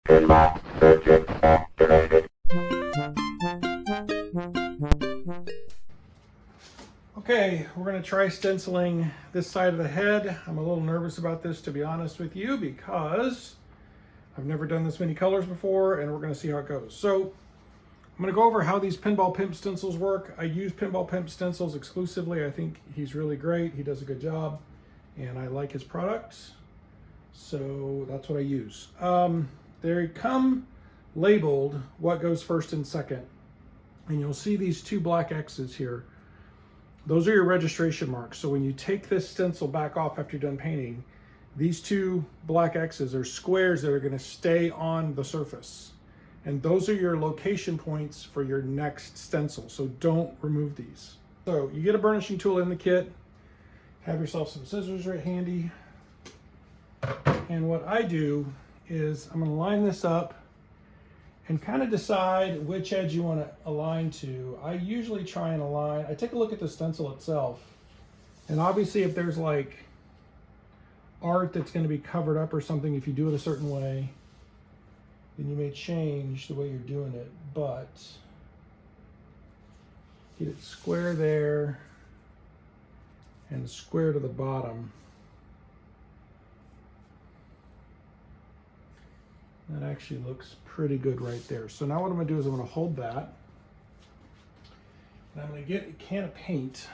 Pinball circuit activated. Okay, we're going to try stenciling this side of the head. I'm a little nervous about this, to be honest with you, because I've never done this many colors before, and we're going to see how it goes. So I'm going to go over how these Pinball Pimp stencils work. I use Pinball Pimp stencils exclusively. I think he's really great. He does a good job, and I like his products. So that's what I use. They come labeled what goes first and second. And you'll see these two black X's here. Those are your registration marks. So when you take this stencil back off after you're done painting, these two black X's are squares that are going to stay on the surface. And those are your location points for your next stencil. So don't remove these. So you get a burnishing tool in the kit. Have yourself some scissors right handy. And what I do is I'm going to line this up and kind of decide which edge you want to align to. I usually try and align, I take a look at the stencil itself. And obviously if there's like art that's going to be covered up or something, if you do it a certain way, then you may change the way you're doing it. But get it square there and square to the bottom. That actually looks pretty good right there. So now what I'm going to do is I'm going to hold that. And I'm going to get a can of paint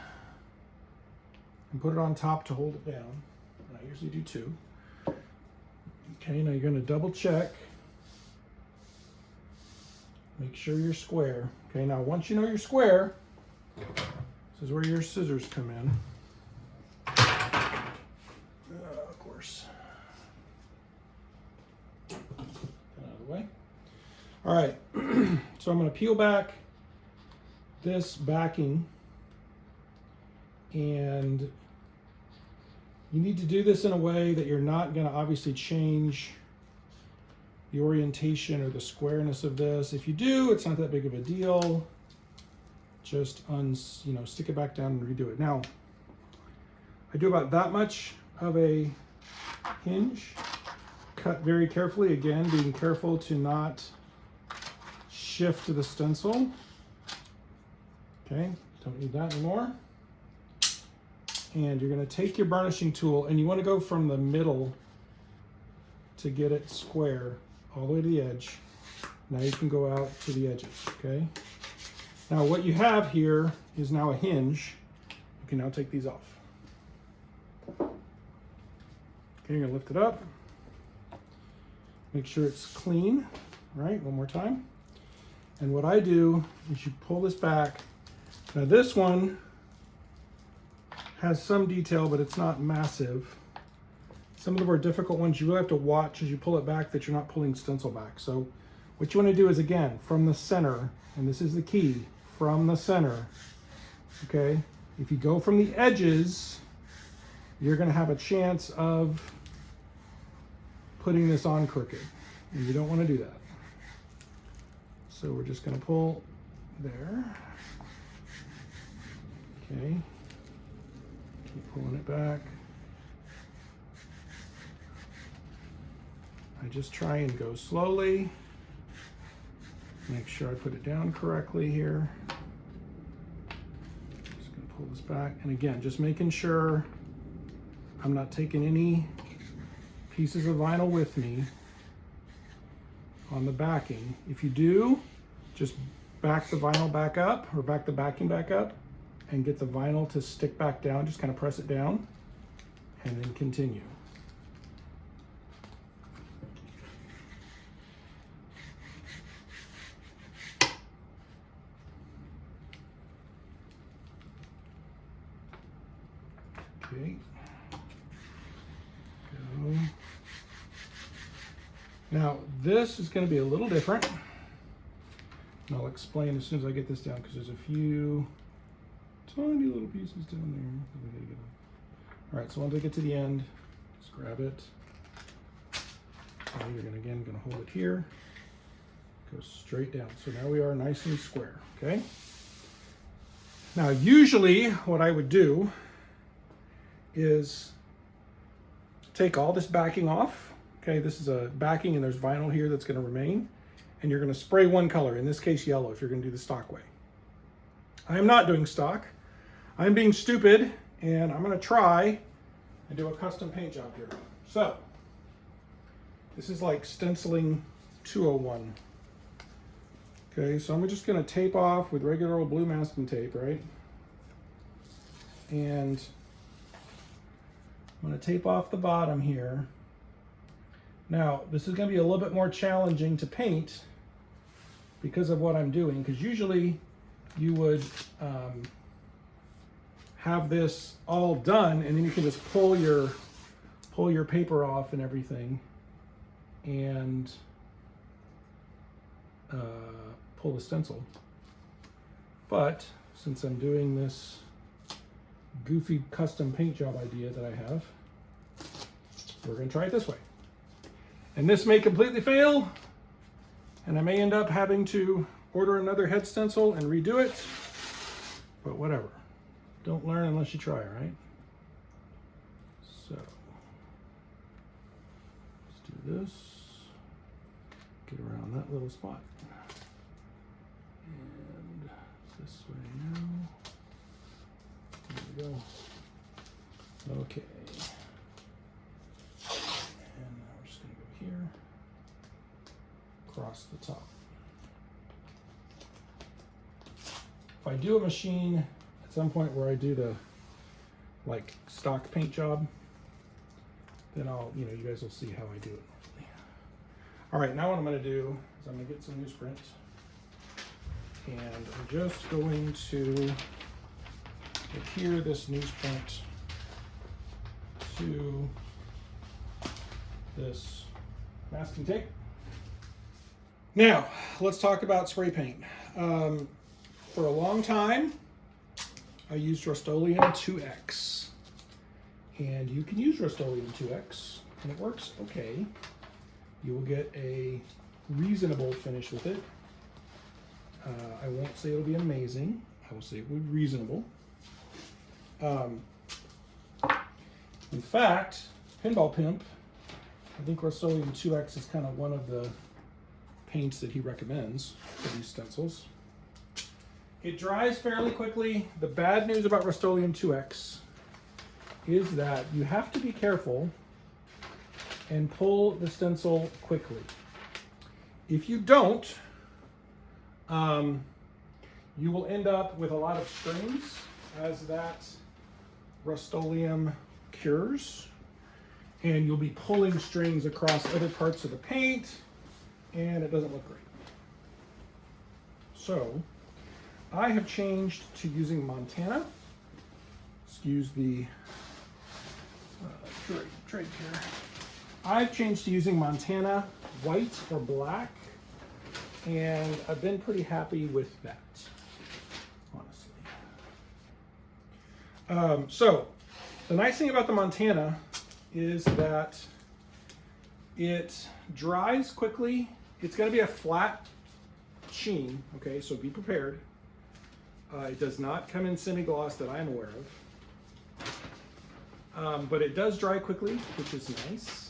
and put it on top to hold it down. And I usually do two. Okay, now you're going to double check. Make sure you're square. Okay, now once you know you're square, this is where your scissors come in. Of course. Way. All right, so I'm going to peel back this backing, and you need to do this in a way that you're not going to obviously change the orientation or the squareness of this. If you do, it's not that big of a deal. Just stick it back down and redo it. Now, I do about that much of a hinge. Cut very carefully, again, being careful to not shift to the stencil. Okay, don't need that anymore. And you're going to take your burnishing tool, and you want to go from the middle to get it square all the way to the edge. Now you can go out to the edges, okay? Now what you have here is now a hinge. You can now take these off. Okay, you're going to lift it up. Make sure it's clean, right? One more time. And what I do is you pull this back. Now this one has some detail, but it's not massive. Some of the more difficult ones, you really have to watch as you pull it back that you're not pulling stencil back. So what you want to do is, again, from the center, and this is the key, from the center, okay? If you go from the edges, you're going to have a chance of putting this on crooked, and you don't want to do that. So we're just going to pull there. Okay, keep pulling it back. I just try and go slowly. Make sure I put it down correctly here. Just going to pull this back, and again, just making sure I'm not taking any pieces of vinyl with me on the backing. If you do, just back the vinyl back up, or back the backing back up, and get the vinyl to stick back down. Just kind of press it down and then continue. Okay. Go. Now this is going to be a little different, and I'll explain as soon as I get this down, because there's a few tiny little pieces down there that we gotta get on. All right, so once I get to the end, just grab it. And you're gonna hold it here, go straight down. So now we are nice and square, okay? Now usually what I would do is take all this backing off, Okay, this is a backing and there's vinyl here that's going to remain. And you're going to spray one color, in this case yellow, if you're going to do the stock way. I am not doing stock. I'm being stupid, and I'm going to try and do a custom paint job here. So, this is like Stenciling 201. Okay, so I'm just going to tape off with regular old blue masking tape, right? And I'm going to tape off the bottom here. Now, this is going to be a little bit more challenging to paint because of what I'm doing, because usually you would have this all done and then you can just pull your paper off and everything and pull the stencil. But since I'm doing this goofy custom paint job idea that I have, we're going to try it this way. And this may completely fail, and I may end up having to order another head stencil and redo it, but whatever. Don't learn unless you try, right? So, let's do this. Get around that little spot. And this way now. There we go. Okay. And now we're just going to go here, across the top. If I do a machine at some point where I do the like stock paint job, then you guys will see how I do it normally. All right, now what I'm going to do is I'm going to get some newsprint, and I'm just going to adhere this newsprint to this masking tape. Now, let's talk about spray paint. For a long time, I used Rust-Oleum 2X. And you can use Rust-Oleum 2X, and it works okay. You will get a reasonable finish with it. I won't say it'll be amazing. I will say it will be reasonable. In fact, Pinball Pimp, I think Rust-Oleum 2X is kind of one of the paints that he recommends for these stencils. It dries fairly quickly. The bad news about Rust-Oleum 2X is that you have to be careful and pull the stencil quickly. If you don't, you will end up with a lot of strings as that Rust-Oleum cures, and you'll be pulling strings across other parts of the paint, and it doesn't look great. So I have changed to using Montana. Excuse the drake here. I've changed to using Montana white or black, and I've been pretty happy with that, honestly. So the nice thing about the Montana is that it dries quickly. It's going to be a flat sheen, okay, so be prepared. It does not come in semi-gloss that I'm aware of. But it does dry quickly, which is nice.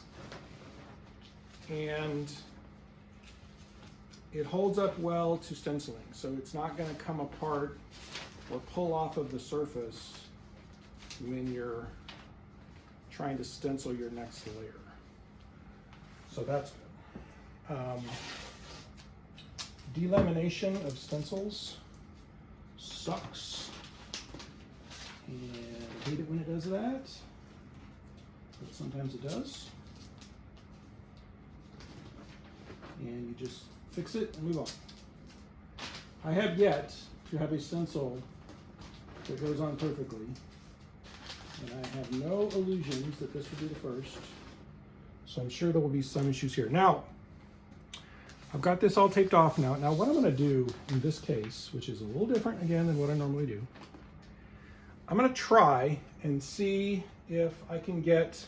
And it holds up well to stenciling, so it's not going to come apart or pull off of the surface when you're trying to stencil your next layer. So that's good. Delamination of stencils sucks, and I hate it when it does that, but sometimes it does. And you just fix it and move on. I have yet to have a stencil that goes on perfectly, and I have no illusions that this will be the first, so I'm sure there will be some issues here. Now, I've got this all taped off now. Now what I'm going to do in this case, which is a little different again than what I normally do, I'm going to try and see if I can get,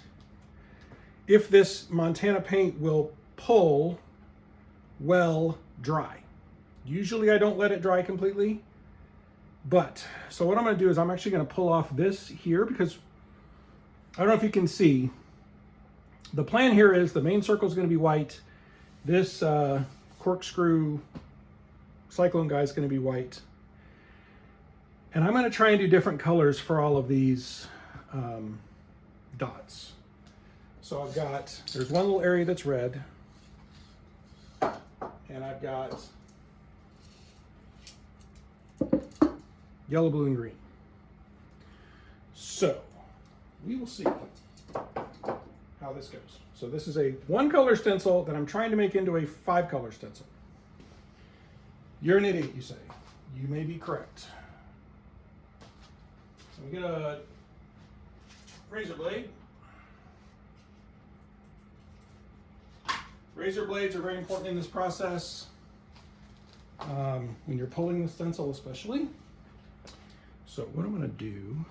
if this Montana paint will pull well dry. Usually I don't let it dry completely, but so what I'm going to do is I'm actually going to pull off this here, because I don't know if you can see, the plan here is the main circle is going to be white. This corkscrew Cyclone guy is going to be white. And I'm going to try and do different colors for all of these dots. So I've got, there's one little area that's red. And I've got yellow, blue, and green. So we will see how this goes. So this is a 1-color stencil that I'm trying to make into a 5-color stencil. You're an idiot, you say. You may be correct. So I'm gonna razor blade. Razor blades are very important in this process, when you're pulling the stencil especially. So what I'm going to do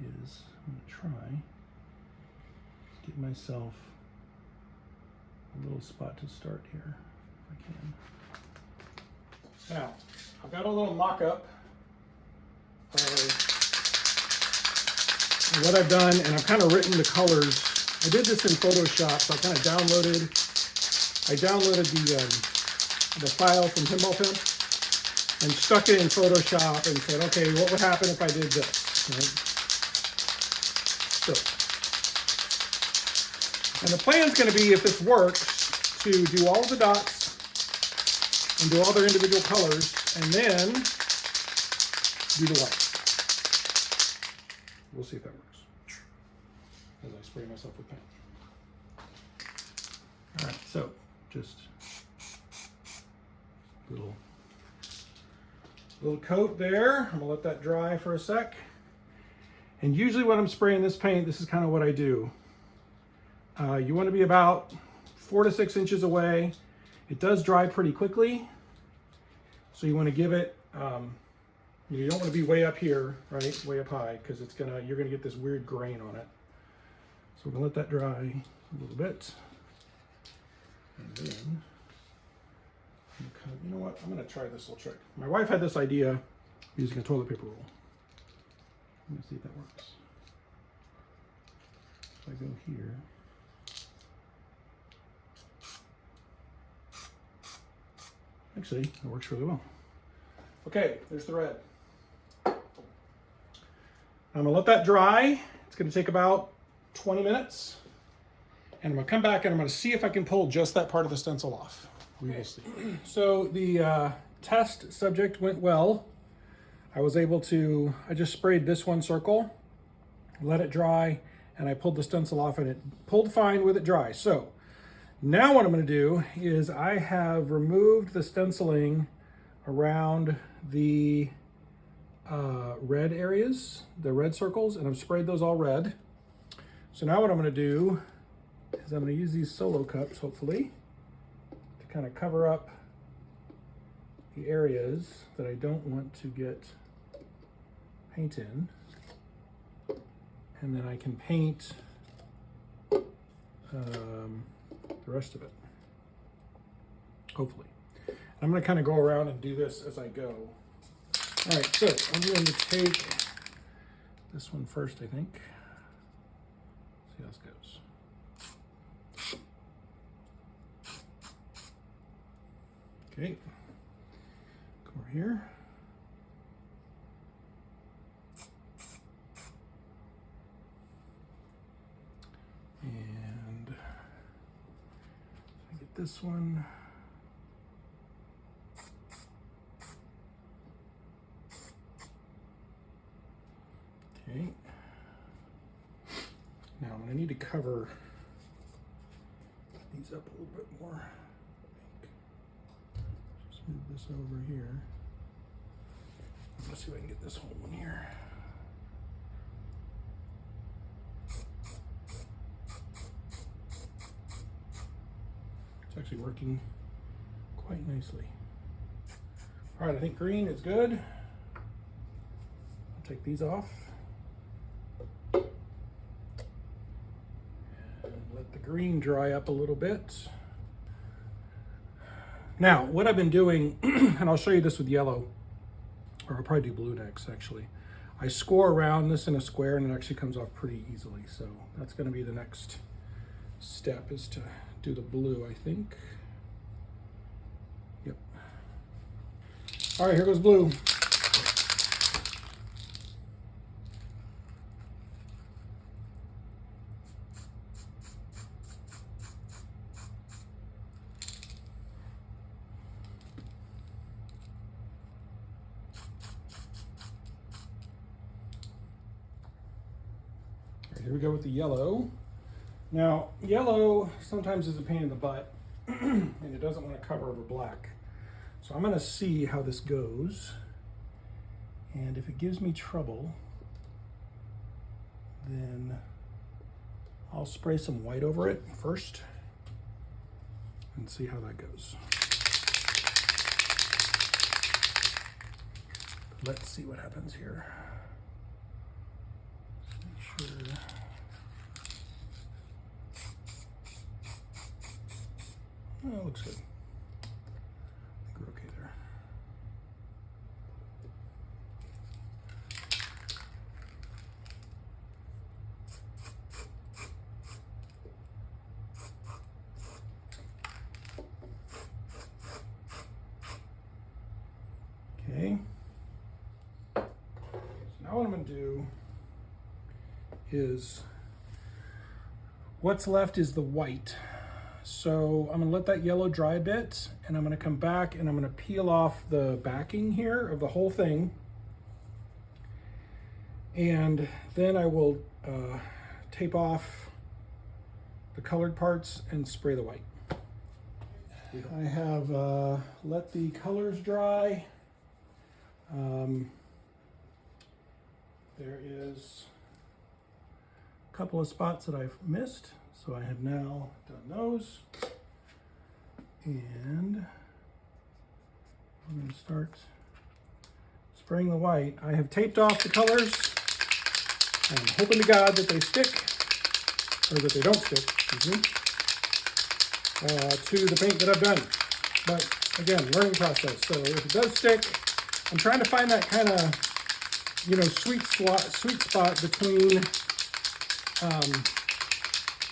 is I'm going to try to get myself a little spot to start here if I can. Now, I've got a little mock-up of what I've done, and I've kind of written the colors. I did this in Photoshop, so I kind of downloaded the file from Pinball and stuck it in Photoshop and said, okay, what would happen if I did this? Right? So, and the plan's going to be, if this works, to do all of the dots and do all their individual colors, and then do the white. We'll see if that works. As I spray myself with paint. All right, so just little coat there. I'm gonna let that dry for a sec. And usually when I'm spraying this paint, this is kind of what I do. You want to be about 4 to 6 inches away. It does dry pretty quickly, so you want to give it. You don't want to be way up here, right? Way up high, because you're gonna get this weird grain on it. So we're gonna let that dry a little bit. And then, you know what? I'm gonna try this little trick. My wife had this idea using a toilet paper roll. Let me see if that works. If I go here. Actually, it works really well. Okay, there's the red. I'm gonna let that dry. It's gonna take about 20 minutes. And I'm gonna come back and I'm gonna see if I can pull just that part of the stencil off. We will see. So the test subject went well. I was able to, I just sprayed this one circle, let it dry, and I pulled the stencil off and it pulled fine with it dry. So now what I'm gonna do is I have removed the stenciling around the red areas, the red circles, and I've sprayed those all red. So now what I'm gonna do is I'm gonna use these solo cups, hopefully, to kind of cover up the areas that I don't want to get paint in. And then I can paint the rest of it, hopefully. I'm gonna kind of go around and do this as I go. All right, so I'm going to take this one first, I think. See how this goes. Okay, go over here. And I get this one. Okay. Now I'm going to need to cover these up a little bit more. Just move this over here. Let's see if I can get this whole one here. It's actually working quite nicely. All right, I think green is good. I'll take these off. Let the green dry up a little bit. Now, what I've been doing, and I'll show you this with yellow, or I'll probably do blue next actually. I score around this in a square and it actually comes off pretty easily. So that's gonna be the next step is to do the blue, I think. Yep. All right, here goes blue. Here we go with the yellow. Now, yellow sometimes is a pain in the butt, and it doesn't want to cover over black. So I'm going to see how this goes, and if it gives me trouble, then I'll spray some white over it first and see how that goes. Let's see what happens here. Make sure. Oh, it looks good. I think we're okay there. Okay. So now what I'm going to do is, what's left is the white. So I'm going to let that yellow dry a bit, and I'm going to come back and I'm going to peel off the backing here of the whole thing. And then I will tape off the colored parts and spray the white. I have let the colors dry. There is a couple of spots that I've missed, so I have now done those. And I'm going to start spraying the white. I have taped off the colors. I'm hoping to God that they stick, or that they don't stick, excuse me, to the paint that I've done. But again, learning process. So if it does stick, I'm trying to find that kind of, you know, sweet spot between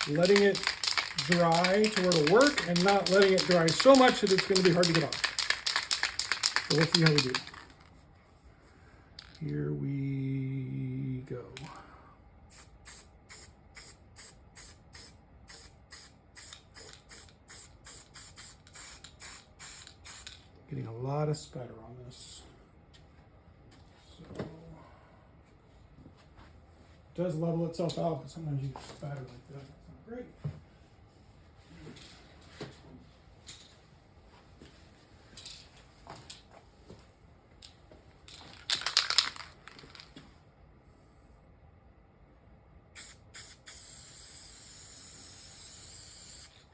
letting it dry to where it'll work and not letting it dry so much that it's going to be hard to get off. So let's see how we do. Here we go. Getting a lot of spatter on this. So it does level itself out, but sometimes you spatter like that. That's not great.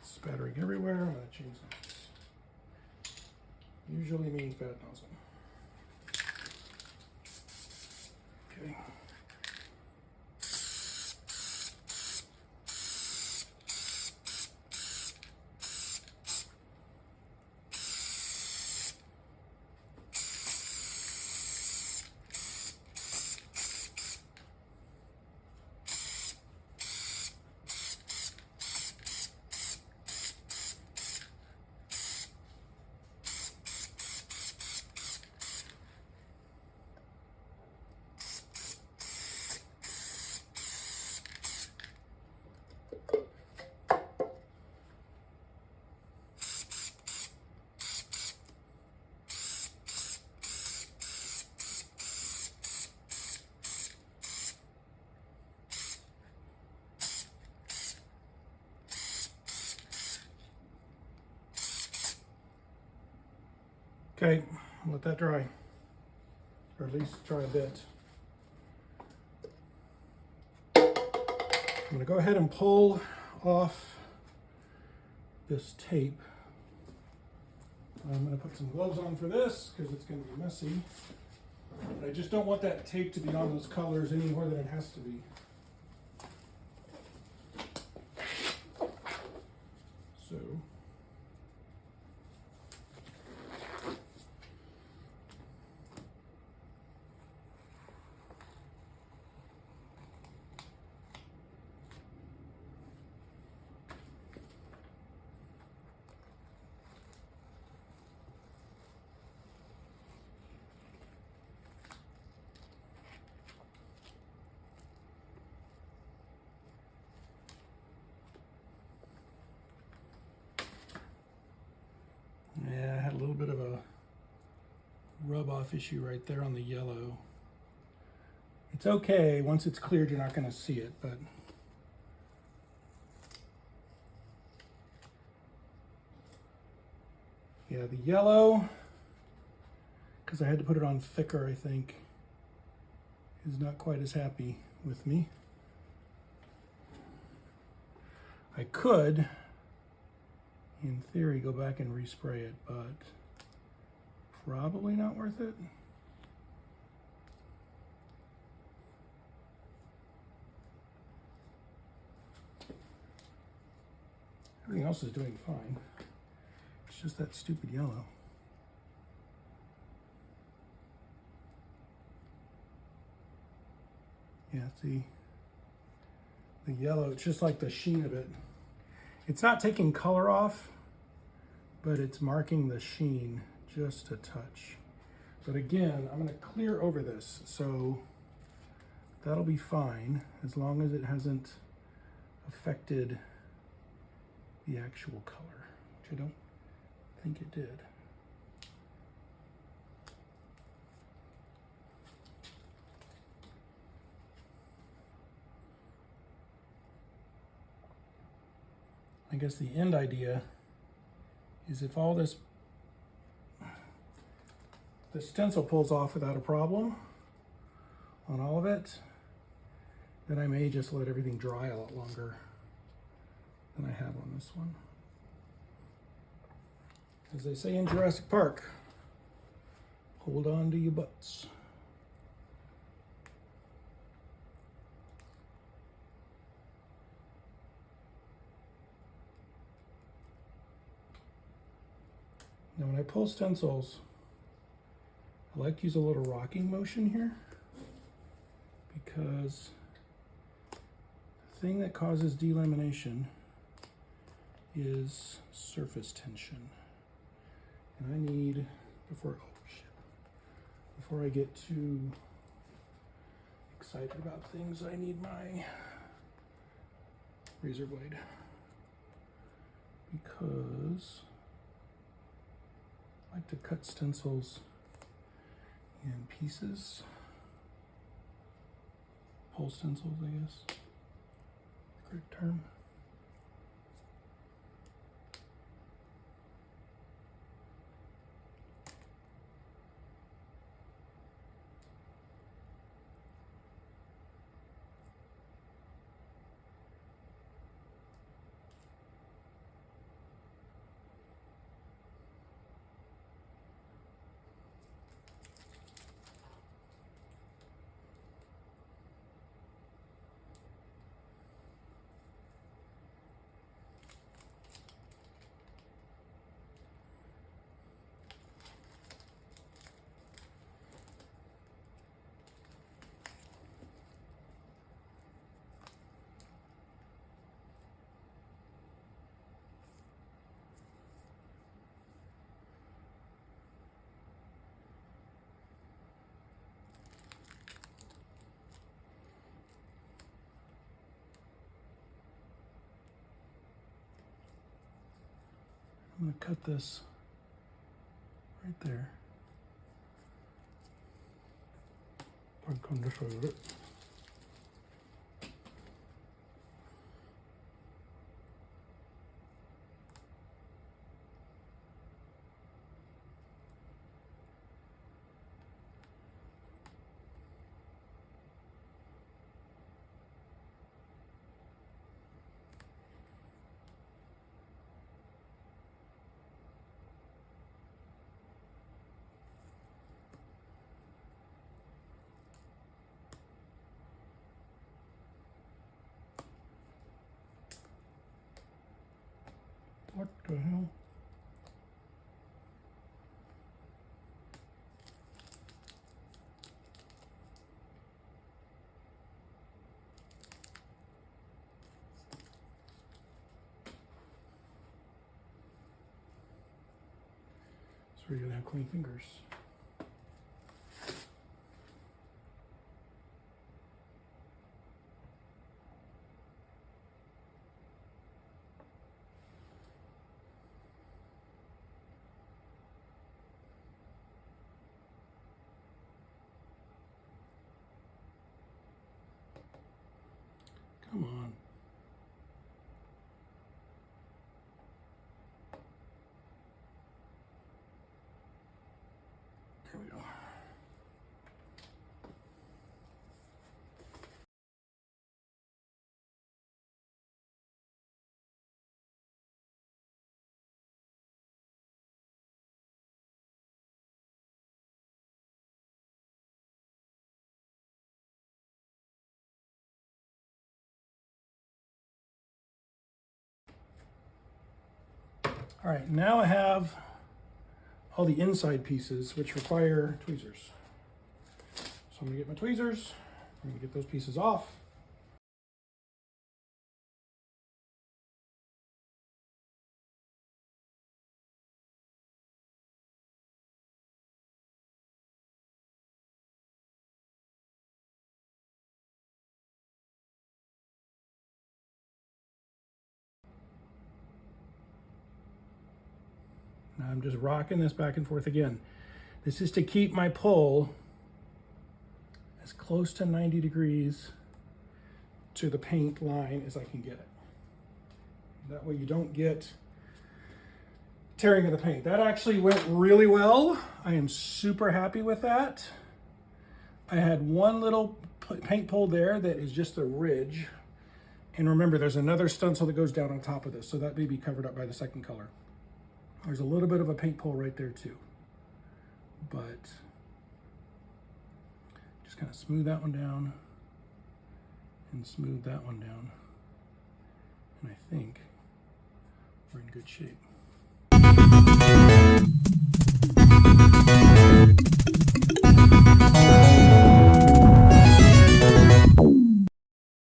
Spattering everywhere. I'm going to change that. Usually means bad nozzle. Okay. Okay, let that dry, or at least dry a bit. I'm going to go ahead and pull off this tape. I'm going to put some gloves on for this because it's going to be messy. But I just don't want that tape to be on those colors any more than it has to be. So rub-off issue right there on the yellow. It's okay, once it's cleared you're not going to see it, but yeah, the yellow, because I had to put it on thicker, I think, is not quite as happy with me. I could, in theory, go back and respray it, but probably not worth it. Everything else is doing fine. It's just that stupid yellow. Yeah, see, the yellow, it's just like the sheen of it. It's not taking color off, but it's marking the sheen just a touch. But again, I'm gonna clear over this, so that'll be fine as long as it hasn't affected the actual color, which I don't think it did. I guess the end idea is if all this, the stencil pulls off without a problem on all of it, then I may just let everything dry a lot longer than I have on this one. As they say in Jurassic Park, hold on to your butts. Now when I pull stencils, I like to use a little rocking motion here because the thing that causes delamination is surface tension. And I need, before I get too excited about things, I need my razor blade because I like to cut stencils in pieces. Pull stencils, I guess, correct term. I'm going to cut this right there. Probably come this way with it. What the hell? So we're gonna have clean fingers. Come on. There we go. All right, now I have all the inside pieces which require tweezers. So I'm gonna get my tweezers, I'm gonna get those pieces off. Now I'm just rocking this back and forth again. This is to keep my pull as close to 90 degrees to the paint line as I can get it. That way you don't get tearing of the paint. That actually went really well. I am super happy with that. I had one little paint pull there that is just a ridge. And remember, there's another stencil that goes down on top of this, so that may be covered up by the second color. There's a little bit of a paint pull right there too. But just kind of smooth that one down and smooth that one down. And I think we're in good shape.